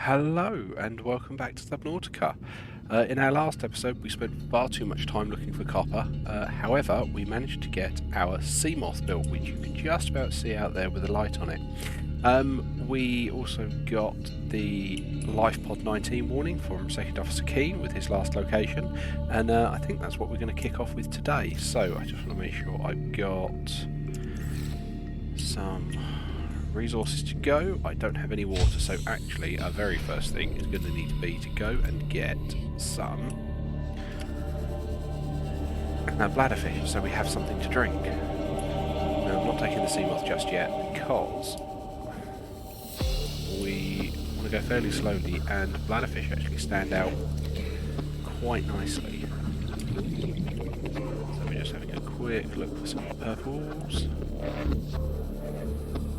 Hello and welcome back to Subnautica. In our last episode we spent far too much time looking for copper, however we managed to get our sea moth built, which you can just about see out there with a light on it. We also got the Life Pod 19 warning from Second Officer Keane with his last location, and I think that's what we're going to kick off with today. So I just want to make sure I've got some resources to go. I don't have any water, so actually our very first thing is going to need to be to go and get some bladderfish so we have something to drink. Now I'm not taking the sea moth just yet because we want to go fairly slowly, and bladderfish actually stand out quite nicely. So we're just having a quick look for some purples.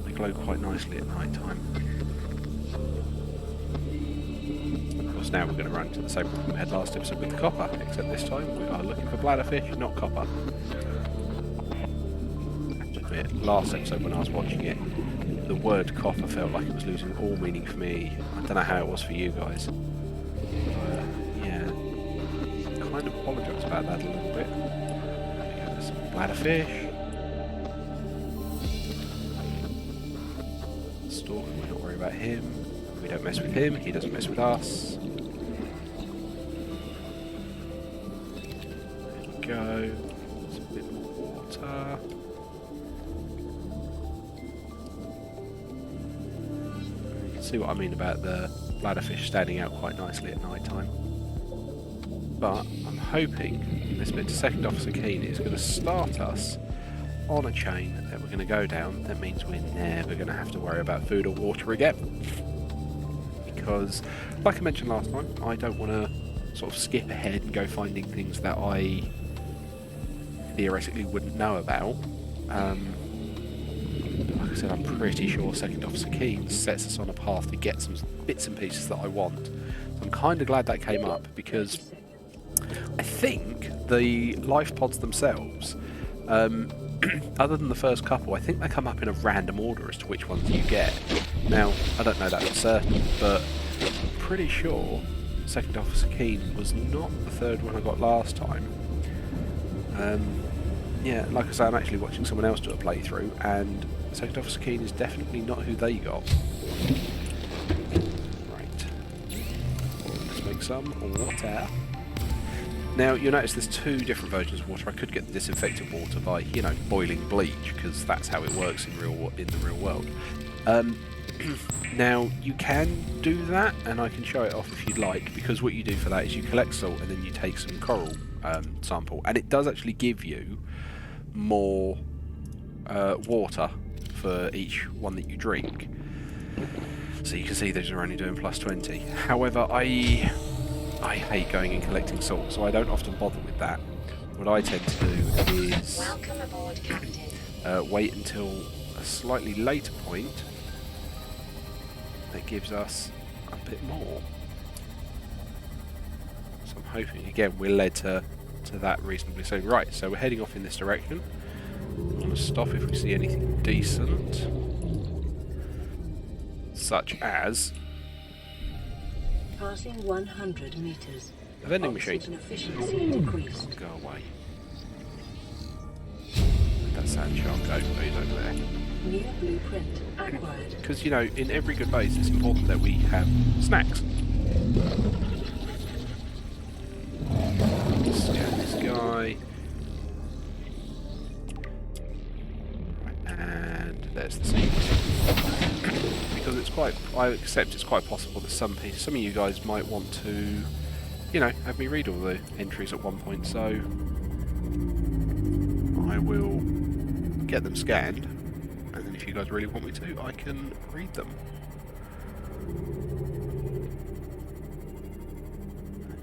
They glow quite nicely at night time. Of course, now we're going to run into the same problem we had last episode with the copper, except this time we are looking for bladderfish, not copper. Last episode when I was watching it, the word copper felt like it was losing all meaning for me. I don't know how it was for you guys. Yeah, kind of apologise about that a little bit. There's some bladderfish. Stalker, we don't worry about him. We don't mess with him, he doesn't mess with us. There we go. There's a bit more water. See what I mean about the bladderfish standing out quite nicely at night time. But I'm hoping this bit to Second Officer Keane is going to start us on a chain that we're going to go down. That means we're never going to have to worry about food or water again. Because, like I mentioned last time, I don't want to sort of skip ahead and go finding things that I theoretically wouldn't know about. Like I said, I'm pretty sure Second Officer Keane sets us on a path to get some bits and pieces that I want. So I'm kind of glad that came up, because I think the life pods themselves, other than the first couple, I think they come up in a random order as to which ones you get. Now, I don't know that for certain, but I'm pretty sure Second Officer Keane was not the third one I got last time. Yeah, like I say, I'm actually watching someone else do a playthrough, and Second Officer Keane is definitely not who they got. Right. Let's make some water. Now, you'll notice there's two different versions of water. I could get the disinfectant water by, you know, boiling bleach, because that's how it works in the real world. Now, you can do that, and I can show it off if you'd like, because what you do for that is you collect salt and then you take some coral sample, and it does actually give you more water for each one that you drink. So you can see those are only doing plus 20. However, I hate going and collecting salt, so I don't often bother with that. What I tend to do is wait until a slightly later point that gives us a bit more. So I'm hoping, again, we're led to that reasonably soon. Right, so we're heading off in this direction. I'm going to stop if we see anything decent, such as passing 100 meters. a vending machine. Oxygen efficiency decreased. Go away. That sand shark goes over there. New blueprint acquired. Because, you know, in every good base it's important that we have snacks. Scan this guy. And there's the scene. Because it's quite, I accept it's quite possible that some of you guys might want to, you know, have me read all the entries at one point, so I will get them scanned, and then if you guys really want me to, I can read them.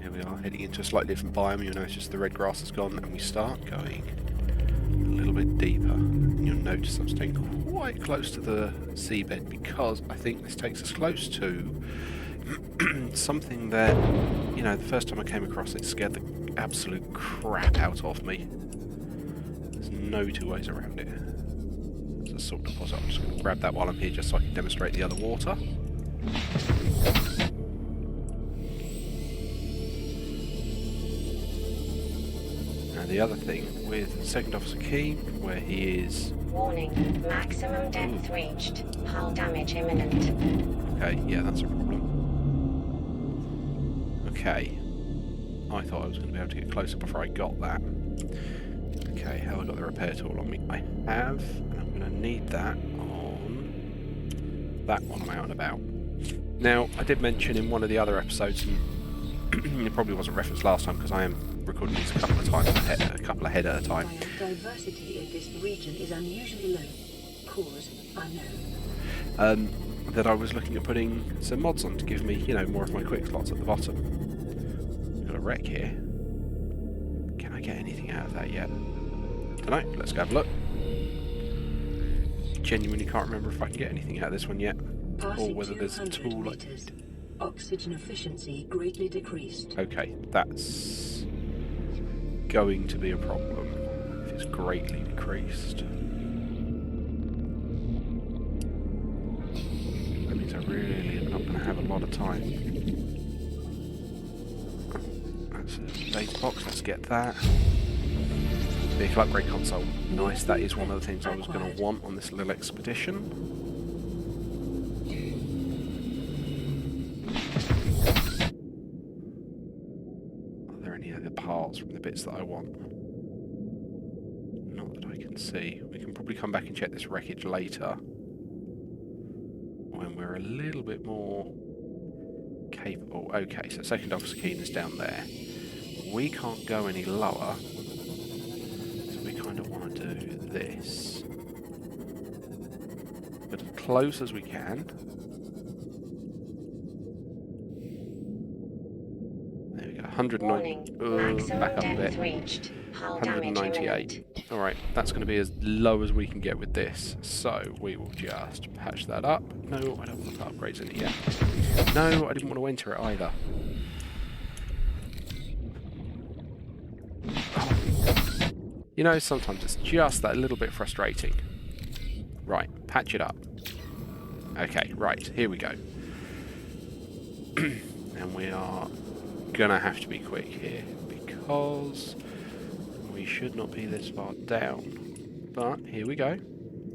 Here we are, heading into a slightly different biome. You'll notice the red grass is gone, and we start going a little bit deeper. And you'll notice I'm staying quite close to the seabed, because I think this takes us close to something that, you know, the first time I came across it scared the absolute crap out of me. There's no two ways around it. It's a salt deposit. I'm just going to grab that while I'm here just so I can demonstrate the other water. the other thing with Second Officer Keen, where he is... Warning, maximum depth reached. Hull damage imminent. Okay, yeah, that's a problem. Okay. I thought I was going to be able to get closer before I got that. Okay, have I got the repair tool on me? I have, and I'm going to need that on that one I'm out and about. Now, I did mention in one of the other episodes, and it probably wasn't referenced last time because I am recording these a couple of times ahead, a couple ahead at a time. Biodiversity in this region is unusually low. Cause unknown. That I was looking at putting some mods on to give me, you know, more of my quick slots at the bottom. Got a wreck here. Can I get anything out of that yet? Dunno, let's go have a look. Genuinely can't remember if I can get anything out of this one yet. Or whether there's a tool like... Oxygen efficiency greatly decreased. Okay, that's going to be a problem if it's greatly decreased. That means I really am not going to have a lot of time. That's a data box, let's get that. Vehicle upgrade console. Nice, that is one of the things I was going to want on this little expedition. Parts from the bits that I want. Not that I can see. We can probably come back and check this wreckage later when we're a little bit more capable. Okay, so Second Officer Keen is down there. We can't go any lower, so we kind of want to do this. But as close as we can. 190. Back up a bit. 198. Alright, that's going to be as low as we can get with this. So we will just patch that up. No, I don't want to put upgrades in it yet. No, I didn't want to enter it either. Oh. You know, sometimes it's just that little bit frustrating. Right, patch it up. Okay, right, here we go. And we are gonna have to be quick here because we should not be this far down. But here we go.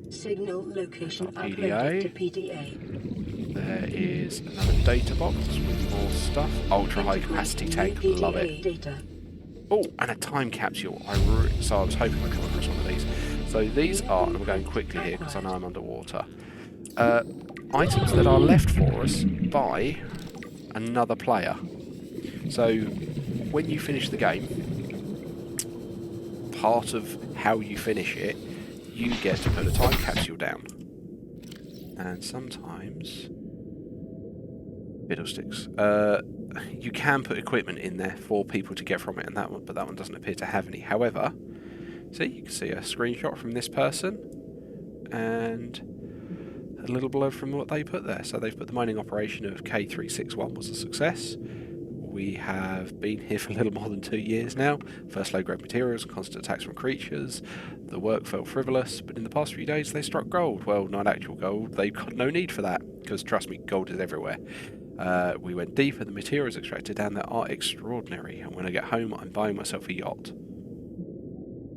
Signal location PDA. uploaded to PDA. There is another data box with more stuff. Ultra high capacity tank, love it. Data. Oh, and a time capsule. So I was hoping I'd come across one of these. So these are, and we're going quickly here because I know I'm underwater. Items that are left for us by another player. So, when you finish the game, part of how you finish it, you get to put a time capsule down. And sometimes... fiddlesticks. You can put equipment in there for people to get from it, and that one, but that one doesn't appear to have any. However, see, you can see a screenshot from this person, and a little below from what they put there. So they've put the mining operation of K361 was a success. We have been here for a little more than 2 years now. First low-grade materials and constant attacks from creatures. The work felt frivolous, but in the past few days they struck gold. Well, not actual gold. They've got no need for that, because trust me, gold is everywhere. We went deeper. The materials extracted down there are extraordinary. And when I get home, I'm buying myself a yacht.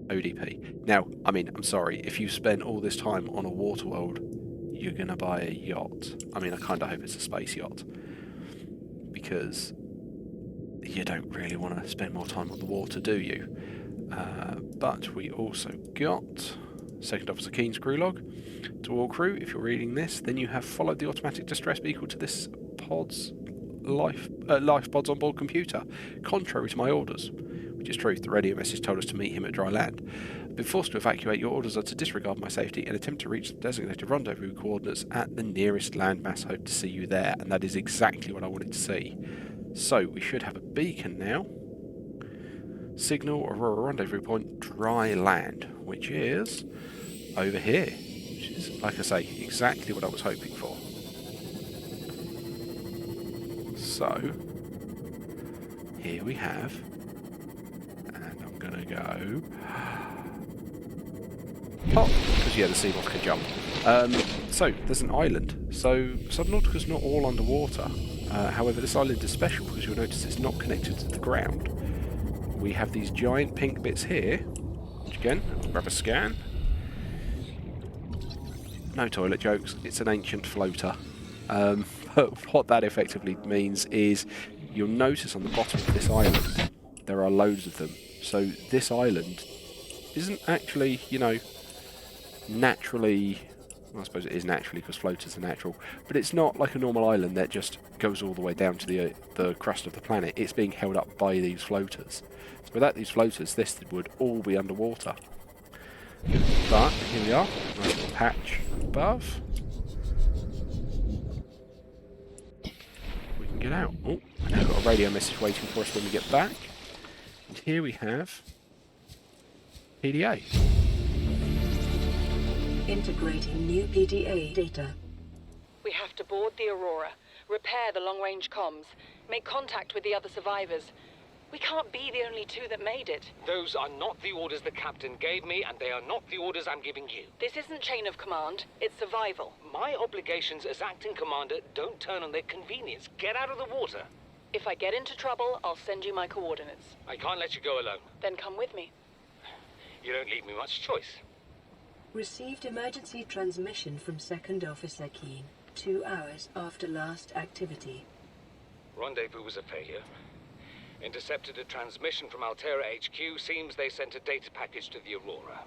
ODP. Now, I mean, I'm sorry, if you spend all this time on a water world, you're going to buy a yacht. I mean, I kind of hope it's a space yacht. Because you don't really want to spend more time on the water, do you? But we also got Second Officer Keen's crew log. To all crew, if you're reading this, then you have followed the automatic distress beacon to this pod's life pods on board computer, contrary to my orders. Which is truth, the radio message told us to meet him at dry land. I've been forced to evacuate. Your orders are to disregard my safety and attempt to reach the designated rendezvous coordinates at the nearest landmass. Hope to see you there. And that is exactly what I wanted to see. So, we should have a beacon now. Signal Aurora rendezvous point, dry land, which is over here. Which is, like I say, exactly what I was hoping for. So, here we have, and I'm going to go pop, because yeah, the sea moth can jump. So, there's an island. So, Subnautica's not all underwater. However, this island is special because you'll notice it's not connected to the ground. we have these giant pink bits here, which again, I'll grab a scan. No toilet jokes, it's an ancient floater. But what that effectively means is you'll notice on the bottom of this island there are loads of them. So this island isn't actually, you know, naturally, well, I suppose it is naturally because floaters are natural, but it's not like a normal island that just goes all the way down to the crust of the planet. It's being held up by these floaters. So without these floaters, this would all be underwater. But here we are, nice little patch above. We can get out. Oh, and now we've got a radio message waiting for us when we get back. And here we have PDA. Integrating new PDA data. We have to board the Aurora, repair the long-range comms, make contact with the other survivors. We can't be the only two that made it. Those are not the orders the captain gave me, and they are not the orders I'm giving you. This isn't chain of command, it's survival. My obligations as acting commander don't turn on their convenience. Get out of the water. If I get into trouble, I'll send you my coordinates. I can't let you go alone. Then come with me. You don't leave me much choice. Received emergency transmission from Second Officer Keen, 2 hours after last activity. Rendezvous was a failure. Intercepted a transmission from Altera HQ. Seems they sent a data package to the Aurora.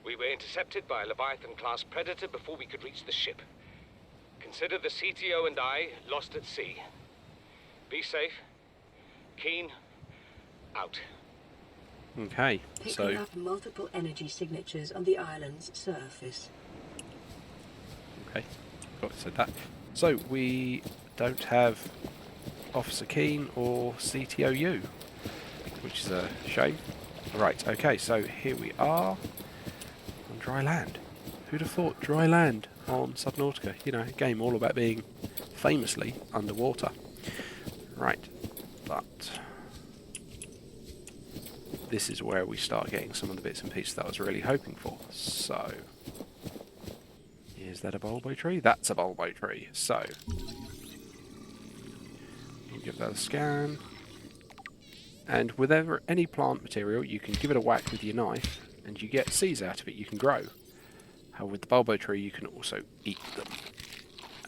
We were intercepted by a Leviathan-class predator before we could reach the ship. Consider the CTO and I lost at sea. Be safe. Keen, out. Okay, Picking so up multiple energy signatures on the island's surface. okay, got said that. So we don't have Officer Keen or CTOU, which is a shame. Right, okay, so here we are on dry land. Who'd have thought dry land on Subnautica? You know, a game all about being famously underwater. Right, but this is where we start getting some of the bits and pieces that I was really hoping for. So, is that a bulbo tree? That's a bulbo tree. So, you give that a scan. And with any plant material, you can give it a whack with your knife, and you get seeds out of it you can grow. However, with the bulbo tree, you can also eat them,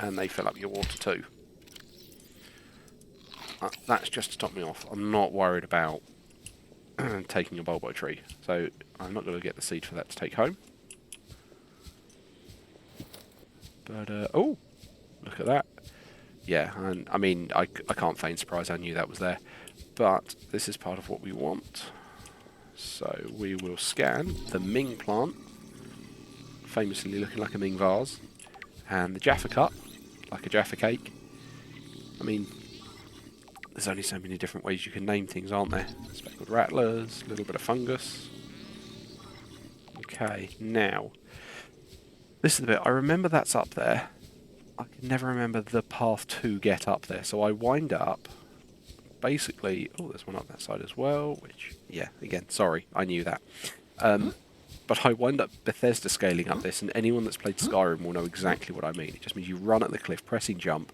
and they fill up your water too. That's just to top me off. I'm not worried about taking a bulbo tree, so I'm not going to get the seed for that to take home. But oh, look at that! Yeah, and I mean, I can't feign surprise. I knew that was there, but this is part of what we want. So we will scan the Ming plant, famously looking like a Ming vase, and the Jaffa cup, like a Jaffa cake. I mean, there's only so many different ways you can name things, aren't there? Speckled rattlers, a little bit of fungus. Okay, now, this is the bit, I remember that's up there. I can never remember the path to get up there, so I wind up, basically, oh, there's one up that side as well, which, yeah, again, sorry, I knew that. But I wind up Bethesda scaling up this, and anyone that's played Skyrim will know exactly what I mean. It just means you run at the cliff, pressing jump,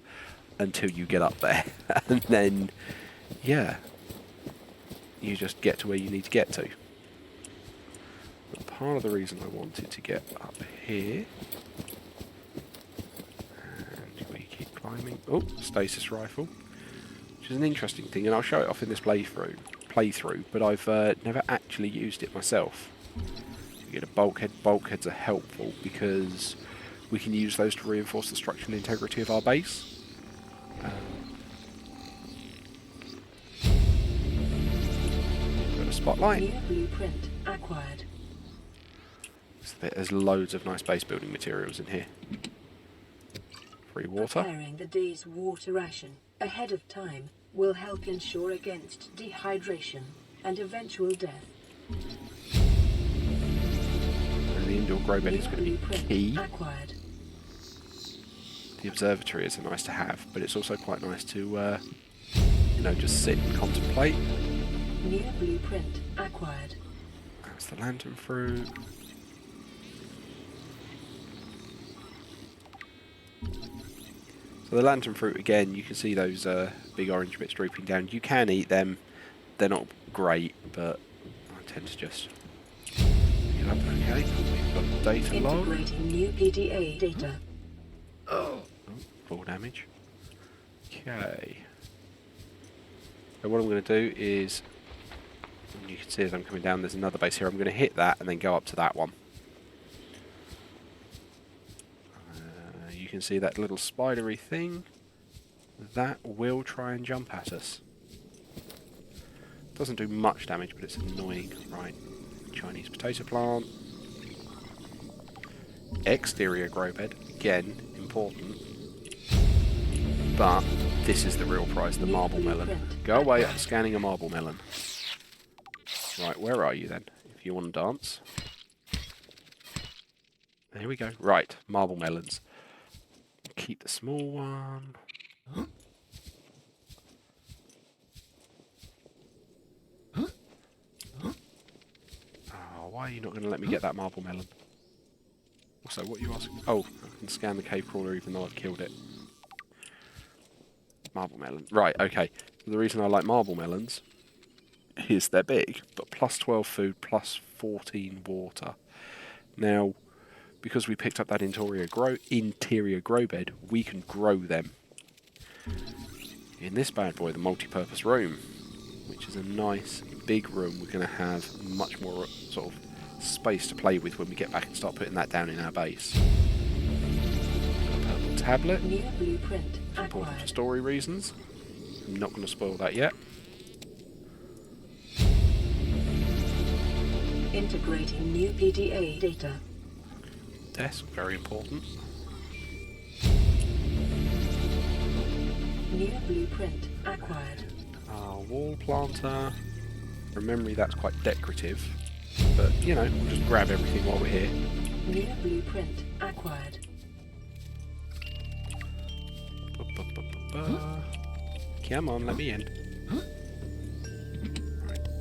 until you get up there, and then, yeah, you just get to where you need to get to. But part of the reason I wanted to get up here, and we keep climbing, oh, stasis rifle, which is an interesting thing, and I'll show it off in this playthrough, but I've never actually used it myself. You get a bulkhead. Bulkheads are helpful because we can use those to reinforce the structural integrity of our base. Got a spotlight. New blueprint acquired. There's loads of nice base building materials in here. Free water. Preparing the day's water ration ahead of time will help ensure against dehydration and eventual death. And the indoor grow bed is going to be key. Acquired. The observatory is nice to have, but it's also quite nice to, you know, just sit and contemplate. New blueprint acquired. That's the lantern fruit. So the lantern fruit, again, you can see those big orange bits drooping down. You can eat them. They're not great, but I tend to just pick it up. Okay, we've got a data log. Integrating new PDA data. Oh, full damage. Okay. So what I'm going to do is, and you can see as I'm coming down, there's another base here. I'm going to hit that and then go up to that one. You can see that little spidery thing. That will try and jump at us. Doesn't do much damage, but it's annoying. Right. Chinese potato plant. Exterior grow bed. Again, important. But this is the real prize, the marble melon. Go away, I'm scanning a marble melon. Right, where are you then? If you want to dance. There we go. Right, marble melons. Keep the small one. Oh, why are you not going to let me get that marble melon? Also, what are you asking? Oh, I can scan the cave crawler even though I've killed it. Marble melon. Right, okay. The reason I like marble melons is they're big, but plus 12 food, plus 14 water. Now, because we picked up that interior grow bed, we can grow them. In this bad boy, the multi-purpose room, which is a nice big room, we're going to have much more sort of space to play with when we get back and start putting that down in our base. A purple tablet. New blueprint Important for acquired. story reasons. I'm not going to spoil that yet. Integrating new PDA data. Desk, very important. New blueprint acquired. Wall planter. From memory, that's quite decorative. But, you know, we'll just grab everything while we're here. New blueprint acquired. Come on, let me in.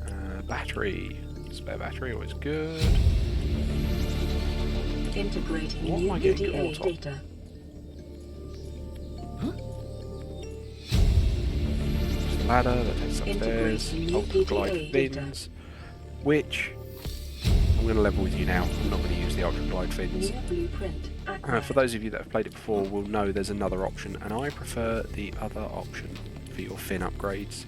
Right, battery. Spare battery, always good. Integrating What am new I getting PDA caught on? data. Ladder that takes upstairs. Integrating new Ultra glide PDA data. fins. Which, I'm going to level with you now. I'm not going to use the ultra glide fins. New blueprint acquired. For those of you that have played it before will know there's another option, and I prefer the other option for your fin upgrades.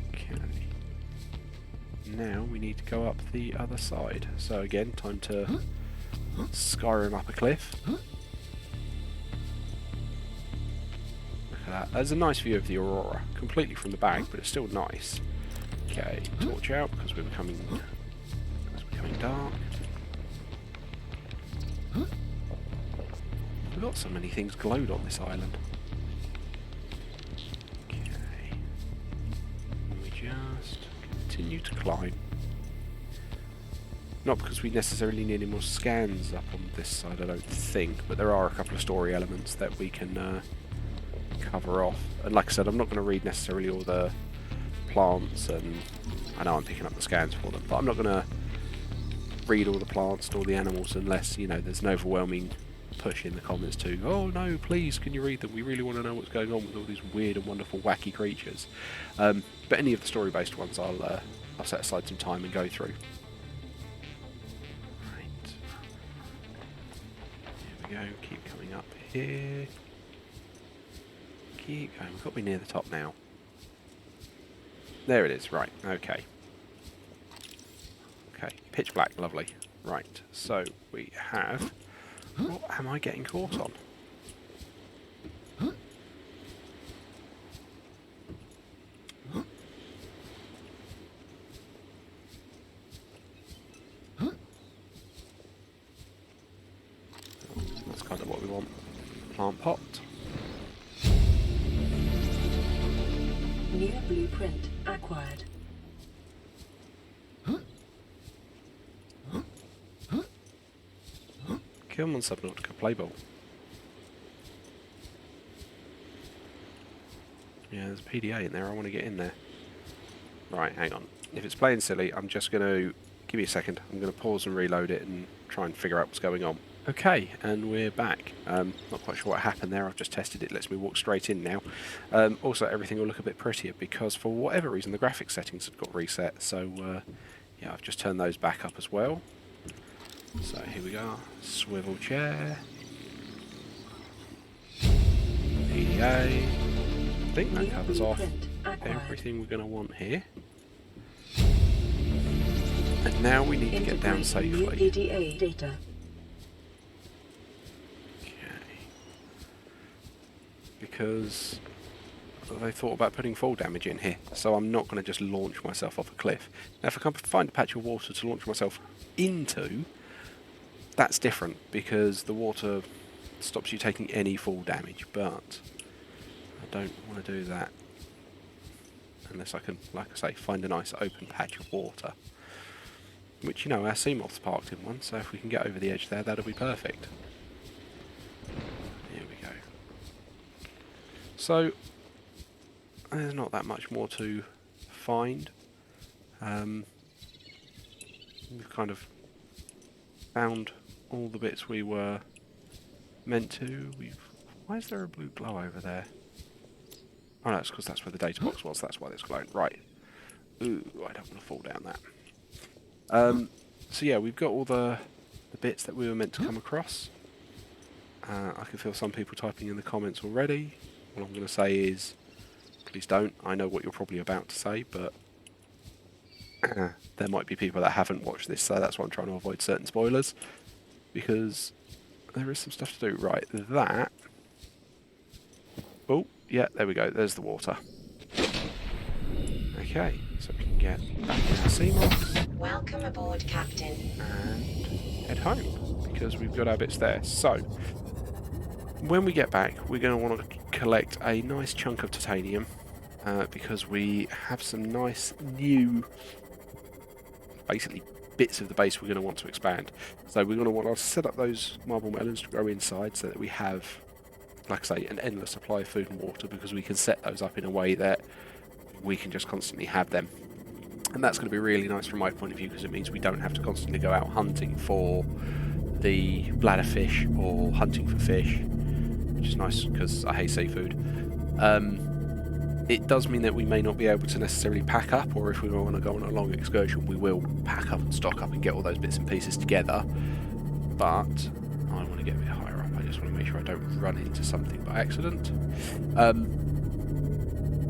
Okay. Now we need to go up the other side. So again, time to Skyrim up a cliff. Look at that. There's a nice view of the Aurora, completely from the back, but it's still nice. Okay, torch out because we're becoming dark. We've got so many things glowed on this island. Okay. And we just continue to climb. Not because we necessarily need any more scans up on this side, I don't think, but there are a couple of story elements that we can cover off. And like I said, I'm not going to read necessarily all the plants, and I know I'm picking up the scans for them, but I'm not going to read all the plants and all the animals unless, you know, there's an overwhelming push in the comments to, oh no, please, can you read them? We really want to know what's going on with all these weird and wonderful wacky creatures. But any of the story-based ones I'll set aside some time and go through. Go, keep coming up here. Keep going. We've got to be near the top now. There it is. Right. Okay. Okay. Pitch black. Lovely. Right. So we have. What am I getting caught on? That's kind of what we want. Plant pot. New blueprint acquired. Come on, Subnautica, play ball. Yeah, there's a PDA in there. I want to get in there. Right, hang on. If it's playing silly, I'm just going to... Give me a second. I'm going to pause and reload it and try and figure out what's going on. Okay, and we're back. Not quite sure what happened there. I've just tested it. Lets me walk straight in now. Also, everything will look a bit prettier because, for whatever reason, the graphics settings have got reset. So, yeah, I've just turned those back up as well. So here we go. Swivel chair. EDA. I think that covers off everything we're going to want here. And now we need to get down safely. EDA data. Because they thought about putting fall damage in here, so I'm not going to just launch myself off a cliff. Now if I can find a patch of water to launch myself into, that's different, because the water stops you taking any fall damage, but I don't want to do that unless I can, like I say, find a nice open patch of water. Which, you know, our sea moth's parked in one, so if we can get over the edge there, that'll be perfect. So, there's not that much more to find. We've kind of found all the bits we were meant to. Why is there a blue glow over there? Oh no, it's because that's where the data box was, that's why it's glowing. Right. Ooh, I don't want to fall down that. So yeah, we've got all the bits that we were meant to come across. I can feel some people typing in the comments already. All I'm going to say is, please don't. I know what you're probably about to say, but there might be people that haven't watched this, so that's why I'm trying to avoid certain spoilers, because there is some stuff to do. Right, that... Oh, yeah, there we go. There's the water. Okay, so we can get back in our sea moths. Welcome aboard, Captain. And head home, because we've got our bits there. So, when we get back, we're going to want to collect a nice chunk of titanium, because we have some nice new, basically, bits of the base we're going to want to expand. So we're going to want to set up those marble melons to grow inside so that we have, like I say, an endless supply of food and water, because we can set those up in a way that we can just constantly have them. And that's going to be really nice from my point of view, because it means we don't have to constantly go out hunting for the bladderfish or hunting for fish, which is nice because I hate seafood. It does mean that we may not be able to necessarily pack up, or if we want to go on a long excursion, we will pack up and stock up and get all those bits and pieces together. But I want to get a bit higher up. I just want to make sure I don't run into something by accident.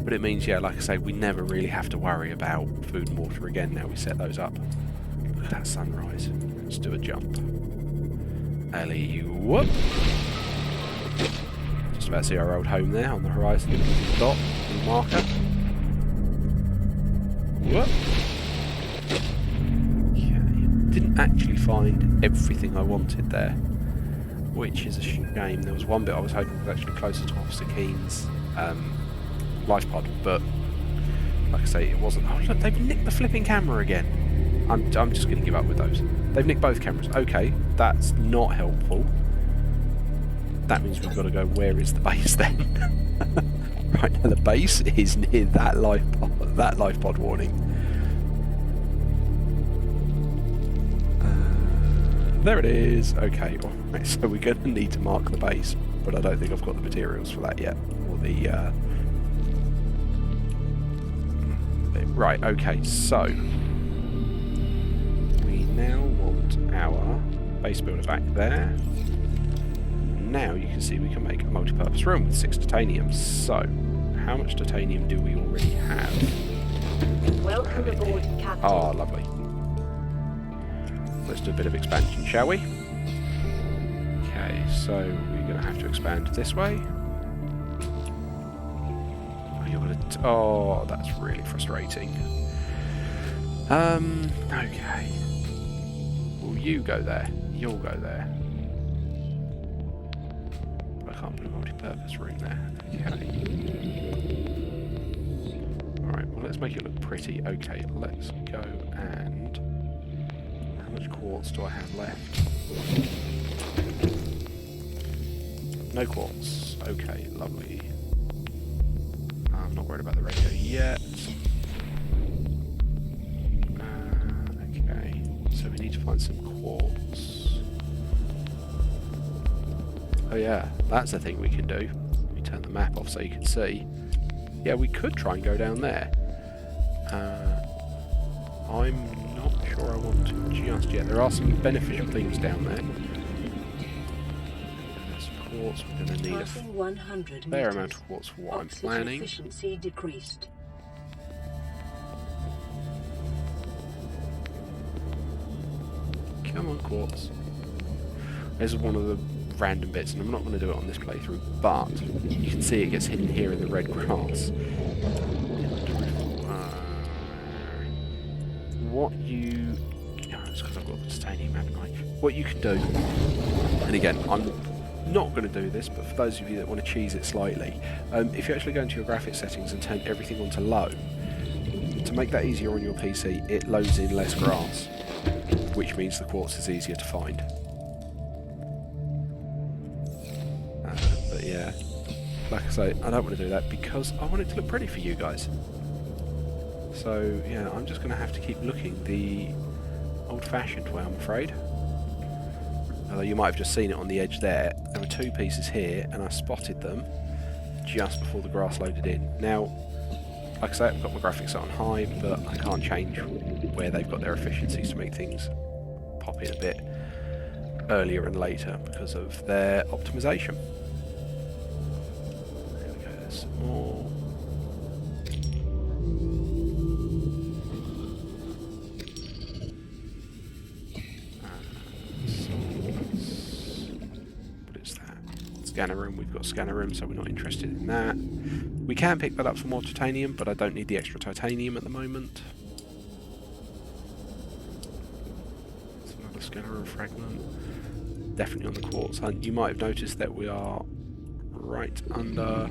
But it means, yeah, like I say, we never really have to worry about food and water again now we set those up. Look at that sunrise. Let's do a jump. Alley, whoop! Just about to see our old home there on the horizon. The dot, the marker. Whoop! Okay. Didn't actually find everything I wanted there, which is a shame. There was one bit I was hoping was actually closer to Officer Keen's life pod, but like I say, it wasn't. Oh look, they've nicked the flipping camera again. I'm just going to give up with those. They've nicked both cameras. Okay, that's not helpful. That means we've got to go, where is the base then? Right, now the base is near that life pod warning. There it is. Okay, alright, so we're going to need to mark the base, but I don't think I've got the materials for that yet, or the right, okay, so we now want our base builder back there. Now you can see we can make a multi-purpose room with 6 titanium. So, how much titanium do we already have? Welcome aboard, Captain. Oh, lovely. Let's do a bit of expansion, shall we? Okay, so we're going to have to expand this way. Oh, that's really frustrating. Okay. Well, you go there. You'll go there. I can't put a multi-purpose room there. Okay. Alright, well, let's make it look pretty. Okay, let's go and... How much quartz do I have left? No quartz. Okay, lovely. I'm not worried about the radio yet. Okay, so we need to find some quartz. Oh yeah, that's a thing we can do. Let me turn the map off so you can see. Yeah, we could try and go down there. I'm not sure I want to just yet. There are some beneficial things down there. There's quartz. We're going to need a fair amount of quartz for what I'm planning. Efficiency decreased. Come on, quartz. This is one of the random bits, and I'm not going to do it on this playthrough, but you can see it gets hidden here in the red grass. What you... Oh, it's because I've got the titanium map, haven't I? What you can do, and again, I'm not going to do this, but for those of you that want to cheese it slightly, if you actually go into your graphics settings and turn everything onto low, to make that easier on your PC, it loads in less grass, which means the quartz is easier to find. But yeah, like I say, I don't want to do that because I want it to look pretty for you guys. So yeah, I'm just going to have to keep looking the old-fashioned way, I'm afraid. Although you might have just seen it on the edge there. There were two pieces here, and I spotted them just before the grass loaded in. Now, like I say, I've got my graphics on high, but I can't change where they've got their efficiencies to make things pop in a bit earlier and later because of their optimization. There we go, there's some more. Scanner room, we've got scanner room, so we're not interested in that. We can pick that up for more titanium, but I don't need the extra titanium at the moment. It's another scanner room fragment. Definitely on the quartz hunt. You might have noticed that we are right under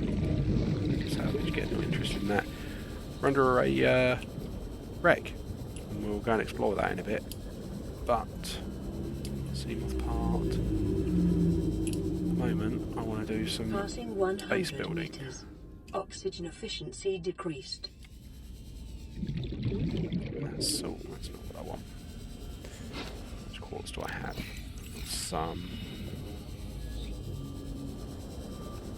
salvage, getting not interested in that. We're under a wreck, and we'll go and explore that in a bit. But seamoth part. Moment, I want to do some base building. Meters. Oxygen efficiency decreased. That's salt, that's not what I want. Which quartz do I have? Some.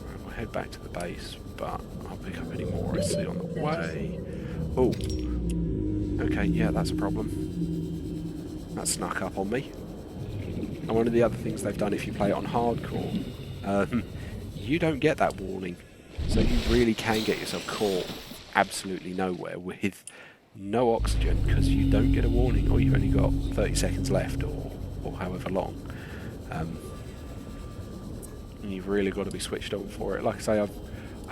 Right, we'll head back to the base, but I'll pick up any more I see on the way. Oh, okay, yeah, that's a problem. That snuck up on me. And one of the other things they've done, if you play it on hardcore, you don't get that warning. So you really can get yourself caught absolutely nowhere with no oxygen because you don't get a warning, or you've only got 30 seconds left, or however long. And you've really got to be switched on for it. Like I say, I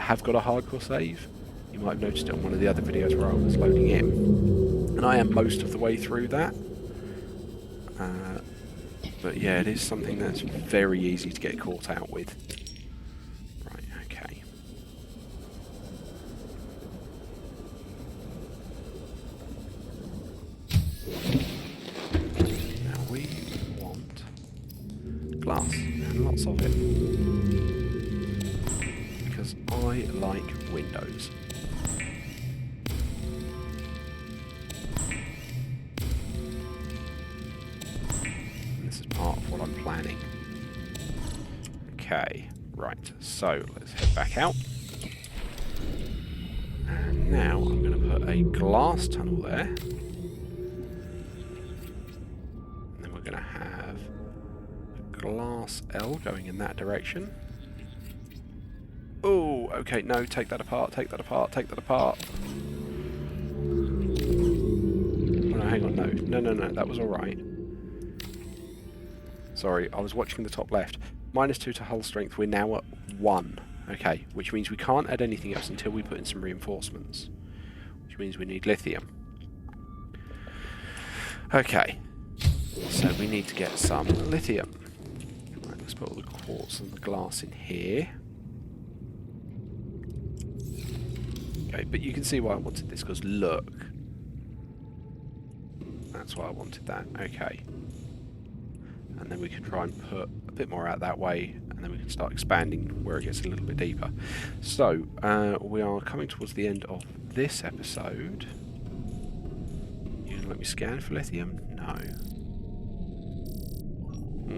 have got a hardcore save. You might have noticed it on one of the other videos where I was loading in. And I am most of the way through that. But yeah, it is something that's very easy to get caught out with. Right, okay. Now we want glass, and lots of it. Because I like windows. Part of what I'm planning. Okay, right, so let's head back out. And now I'm going to put a glass tunnel there. And then we're going to have a glass L going in that direction. Oh, okay, no, take that apart, take that apart, take that apart. Oh, no, hang on, no, that was alright. Sorry, I was watching the top left. -2 to hull strength, we're now at 1. Okay, which means we can't add anything else until we put in some reinforcements. Which means we need lithium. Okay, so we need to get some lithium. Right, let's put all the quartz and the glass in here. Okay, but you can see why I wanted this, because look. That's why I wanted that. Okay. And then we can try and put a bit more out that way, and then we can start expanding where it gets a little bit deeper. So, we are coming towards the end of this episode. You gonna let me scan for lithium? No.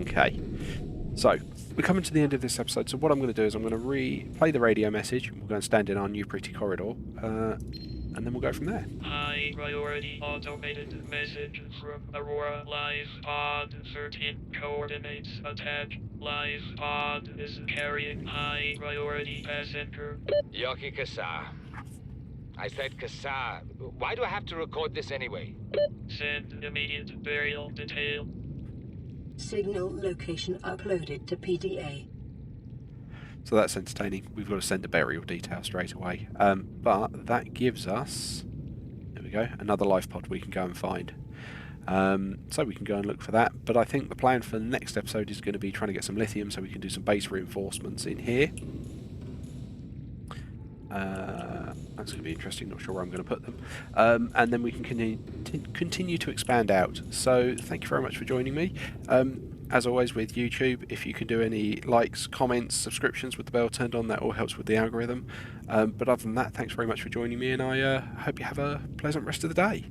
Okay. So, we're coming to the end of this episode, so what I'm going to do is I'm going to replay the radio message. We'll go and stand in our new pretty corridor, and then we'll go from there. High priority automated message from Aurora Live Pod 13 coordinates attached. Live Pod is carrying high priority passenger. Yoki Kassar. I said Kassar. Why do I have to record this anyway? Send immediate burial detail. Signal location uploaded to PDA. So that's entertaining. We've got to send a burial detail straight away. But that gives us, there we go, another life pod we can go and find. So we can go and look for that. But I think the plan for the next episode is going to be trying to get some lithium so we can do some base reinforcements in here. That's going to be interesting, not sure where I'm going to put them. And then we can continue to expand out. So thank you very much for joining me. As always with YouTube, if you can do any likes, comments, subscriptions with the bell turned on, that all helps with the algorithm. But other than that, thanks very much for joining me, and I hope you have a pleasant rest of the day.